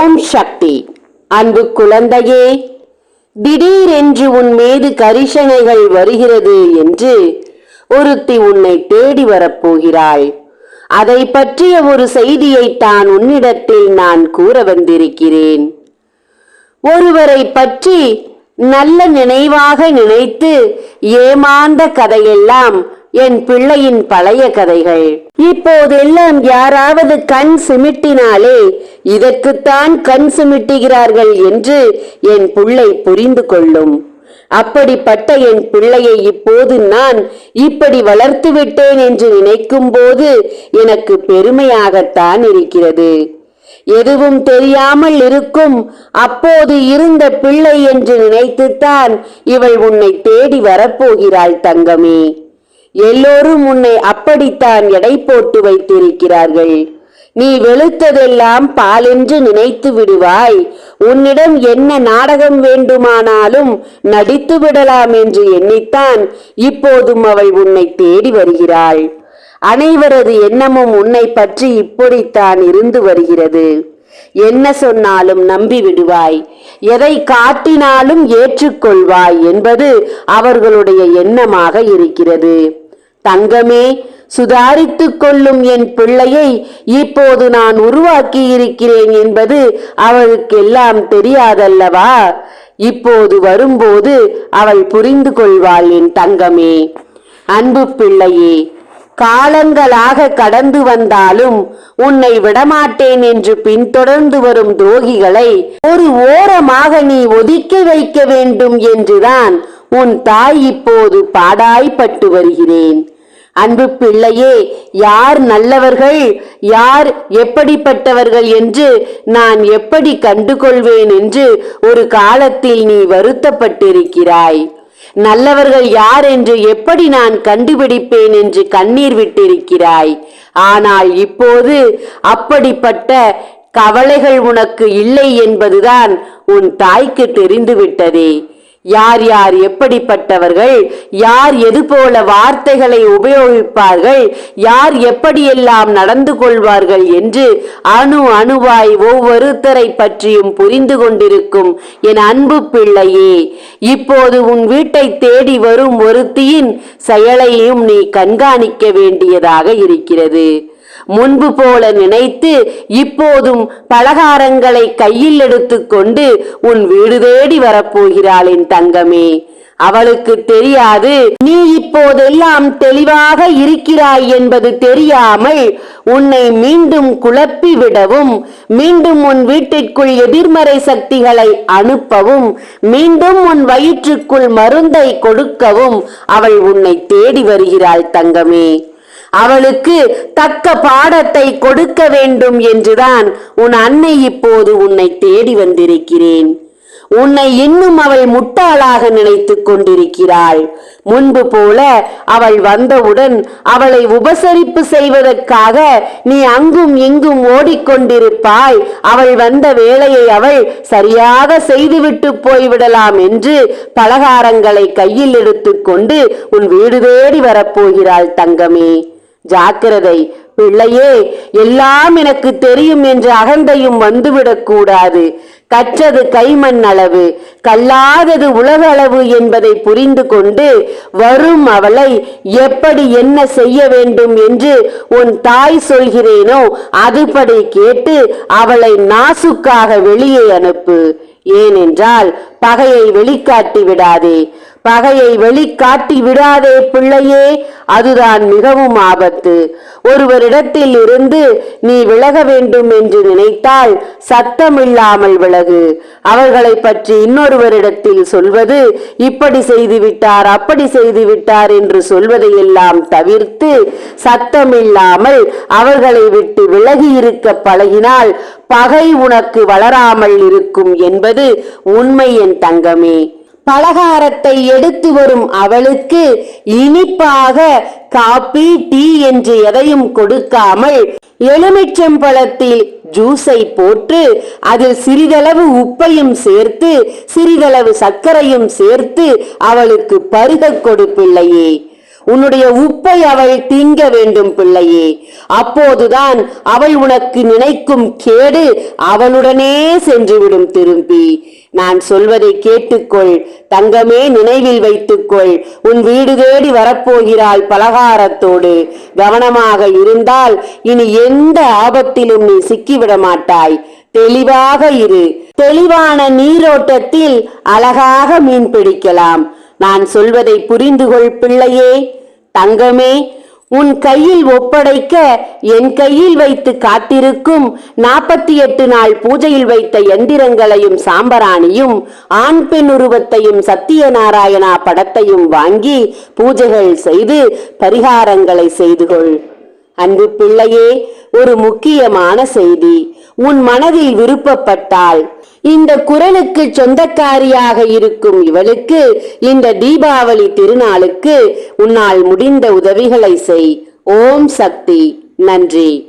ஓம் சக்தி. அன்பு குழந்தையே, திடீரென்று உன் மீது கரிசனைகள் வருகிறது என்று ஒருத்தி உன்னை தேடி வரப்போகிறாள். அதை பற்றிய ஒரு செய்தியைத்தான் உன்னிடத்தில் நான் கூற வந்திருக்கிறேன். ஒருவரை பற்றி நல்ல நினைவாக நினைத்து ஏமாந்த கதையெல்லாம் என் பிள்ளையின் பழைய கதைகள். இப்போதெல்லாம் யாராவது கண் சிமிட்டினாலே இதற்குத்தான் கண் சிமிட்டுகிறார்கள் என்று என் பிள்ளை புரிந்து கொள்ளும். அப்படிப்பட்ட என் பிள்ளையை இப்போது நான் இப்படி வளர்த்து விட்டேன் என்று நினைக்கும் போது எனக்கு பெருமையாகத்தான் இருக்கிறது. எதுவும் தெரியாமல் இருக்கும் அப்போது இருந்த பிள்ளை என்று நினைத்துத்தான் இவள் உன்னை தேடி வரப்போகிறாள் தங்கமே. எல்லோரும் உன்னை அப்படித்தான் எடை போட்டு வைத்திருக்கிறார்கள். நீ வெளுத்ததெல்லாம் பாலென்று நினைத்து விடுவாய். உன்னிடம் என்ன நாடகம் வேண்டுமானாலும் நடித்து விடலாம் என்று எண்ணித்தான் இப்போதும் அவள் உன்னை தேடி வருகிறாள். அனைவரது எண்ணமும் உன்னை பற்றி இப்படித்தான் இருந்து வருகிறது. என்ன சொன்னாலும் நம்பி விடுவாய், எதை காட்டினாலும் ஏற்றுக்கொள்வாய் என்பது அவர்களுடைய எண்ணமாக இருக்கிறது. தங்கமே, சுதாரித்துக் கொள்ளும் என் பிள்ளையை இப்போது நான் உருவாக்கி இருக்கிறேன் என்பது அவளுக்கெல்லாம் தெரியாதல்லவா? இப்போது வரும்போது அவள் புரிந்து கொள்வாள் என் தங்கமே. அன்பு பிள்ளையே, காலங்களாக கடந்து வந்தாலும் உன்னை விடமாட்டேன் என்று பின்தொடர்ந்து வரும் துரோகிகளை ஒரு ஓரமாக நீ ஒதுக்கி வைக்க வேண்டும் என்றுதான் உன் தாய் இப்போது பாடாய்பட்டு வருகிறேன். அன்பு பிள்ளையே, யார் நல்லவர்கள், யார் எப்படிப்பட்டவர்கள் என்று நான் எப்படி கண்டுகொள்வேன் என்று ஒரு காலத்தில் நீ வருத்தப்பட்டிருக்கிறாய். நல்லவர்கள் யார் என்று எப்படி நான் கண்டுபிடிப்பேன் என்று கண்ணீர் விட்டிருக்கிறாய். ஆனால் இப்போது அப்படிப்பட்ட கவலைகள் உனக்கு இல்லை என்பதுதான் உன் தாய்க்கு தெரிந்துவிட்டதே. யார் யார் எப்படிப்பட்டவர்கள், யார் எது போல வார்த்தைகளை உபயோகிப்பார்கள், யார் எப்படியெல்லாம் நடந்து கொள்வார்கள் என்று அணு அணுவாய் ஒவ்வொருத்தரை பற்றியும் புரிந்து கொண்டிருக்கும் என் அன்பு பிள்ளையே, இப்போது உன் வீட்டை தேடி வரும் ஒருத்தியின் செயலையும் நீ கண்காணிக்க வேண்டியதாக இருக்கிறது. முன்பு போல நினைத்து இப்போதும் பலகாரங்களை கையில் எடுத்துக்கொண்டு உன் வீடு தேடி வரப்போகிறாள் என் தங்கமே. அவளுக்கு தெரியாது நீ இப்போதெல்லாம் தெளிவாக இருக்கிறாய் என்பது தெரியாமல் உன்னை மீண்டும் குழப்பி விடவும், மீண்டும் உன் வீட்டிற்குள் எதிர்மறை சக்திகளை அனுப்பவும், மீண்டும் உன் வயிற்றுக்குள் மருந்தை கொடுக்கவும் அவள் உன்னை தேடி வருகிறாள் தங்கமே. அவளுக்கு தக்க பாடத்தை கொடுக்க வேண்டும் என்றுதான் உன் அன்னை இப்போது உன்னை தேடி வந்திருக்கிறேன். உன்னை இன்னும் அவள் முட்டாளாக நினைத்து கொண்டிருக்கிறாள். முன்பு போல அவள் வந்தவுடன் அவளை உபசரிப்பு செய்வதற்காக நீ அங்கும் இங்கும் ஓடிக்கொண்டிருப்பாய். அவள் வந்த வேலையை அவள் சரியாக செய்துவிட்டு போய்விடலாம் என்று பலகாரங்களை கையில் எடுத்துக்கொண்டு உன் வீடு தேடி வரப்போகிறாள் தங்கமே. ஜாக்கிரதை பிள்ளையே, எல்லாம் எனக்கு தெரியும் என்ற அகந்தையும் வந்துவிடக் கூடாது. கற்றது கைமண் அளவு, கல்லாதது உலக அளவு என்பதை புரிந்து கொண்டு வரும் அவளை எப்படி என்ன செய்ய வேண்டும் என்று உன் தாய் சொல்கிறேனோ அதுபடி கேட்டு அவளை நாசுக்காக வெளியே அனுப்பு. ஏனென்றால் பகையை வெளிக்காட்டி விடாதே, பகையை வெளிக்காட்டி விடாதே பிள்ளையே. அதுதான் மிகவும் ஆபத்து. ஒருவரிடத்தில் இருந்து நீ விலக வேண்டும் என்று நினைத்தால் சத்தமில்லாமல் விலகு. அவர்களை பற்றி இன்னொருவரிடத்தில் சொல்வது, இப்படி செய்து விட்டார் அப்படி செய்து விட்டார் என்று சொல்வதையெல்லாம் தவிர்த்து சத்தமில்லாமல் அவர்களை விட்டு விலகி இருக்க பழகினால் பகை உனக்கு வளராமல் இருக்கும் என்பது உண்மை என் தங்கமே. பலகாரத்தை எடுத்து வரும் அவளுக்கு இனிப்பாக காபி, டீ என்று எதையும் கொடுக்காமல் எலுமிச்சம்பழத்தில் ஜூஸை போட்டு அதில் சிறிதளவு உப்பையும் சேர்த்து சிறிதளவு சர்க்கரையும் சேர்த்து அவளுக்கு பருக கொடு பிள்ளையே. உன்னுடைய உப்பை அவள் திங்க வேண்டும் பிள்ளையே. அப்போதுதான் அவள் உனக்கு நினைக்கும் கேடு அவளுடனே சென்றுவிடும் திரும்பி. நான் சொல்வதை கேட்டுக்கொள் தங்கமே, நினைவில் வைத்துக்கொள். உன் வீடு தேடி வரப்போகிறாள் பலகாரத்தோடு. கவனமாக இருந்தால் இனி எந்த ஆபத்திலும் நீ சிக்கிவிட மாட்டாய். தெளிவாக இரு. தெளிவான நீரோட்டத்தில் அழகாக மீன் பிடிக்கலாம். நான் சொல்வதை புரிந்து கொள் பிள்ளையே. தங்கமே, உன் கையில் ஒப்படைக்க என் கையில் வைத்து காத்திருக்கும் 48 நாள் பூஜையில் வைத்த எந்திரங்களையும் சாம்பராணியும் ஆண் பெண் உருவத்தையும் சத்தியநாராயணா படத்தையும் வாங்கி பூஜைகள் செய்து பரிகாரங்களை செய்து கொள். அன்பு பிள்ளையே, ஒரு முக்கியமான செய்தி. உன் மனதில் விருப்பப்பட்டால் இந்த குரலுக்கு சொந்தக்காரியாக இருக்கும் இவளுக்கு இந்த தீபாவளி திருநாளுக்கு உன்னால் முடிந்த உதவிகளை செய். ஓம் சக்தி. நன்றி.